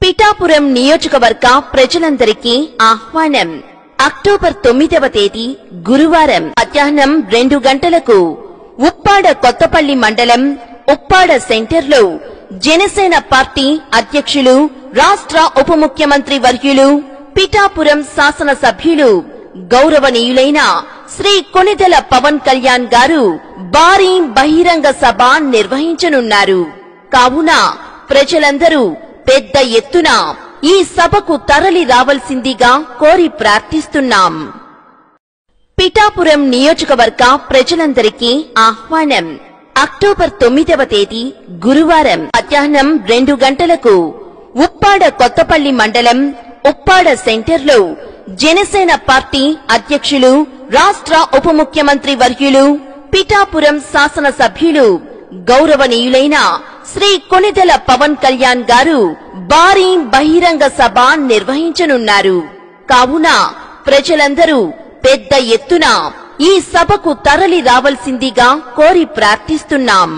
పిఠాపురం నియోజకవర్గ ప్రజలందరికీ ఆహ్వానం. అక్టోబర్ 9వ తేదీ గురువారం మధ్యాహ్నం 2 గంటలకు ఉప్పాడ కొత్తపల్లి మండలం ఉప్పాడ సెంటర్లో జనసేన పార్టీ అధ్యక్షులు, రాష్ట్ర ఉప ముఖ్యమంత్రి వర్యులు, పిఠాపురం శాసన సభ్యులు గౌరవనీయులైన శ్రీ కొణిదెల పవన్ కళ్యాణ్ గారు భారీ బహిరంగ సభ నిర్వహించనున్నారు. కావున ప్రజలందరూ పెద్ద ఎత్తున ఈ సభకు తరలి రావాల్సిందిగా కోరి ప్రార్థిస్తున్నాం. పిఠాపురం నియోజకవర్గ ప్రజలందరికీ ఆహ్వానం. అక్టోబర్ 9వ తేదీ గురువారం మధ్యాహ్నం 2 గంటలకు ఉప్పాడ కొత్తపల్లి మండలం ఉప్పాడ సెంటర్లో జనసేన పార్టీ అధ్యక్షులు, రాష్ట్ర ఉప ముఖ్యమంత్రి వర్యులు, పిఠాపురం శాసన సభ్యులు గౌరవనీయులైన శ్రీ కొణిదెల పవన్ కళ్యాణ్ గారు భారీ బహిరంగ సభ నిర్వహించనున్నారు. కావున ప్రజలందరూ పెద్ద ఎత్తున ఈ సభకు తరలి రావాల్సిందిగా కోరి ప్రార్థిస్తున్నాం.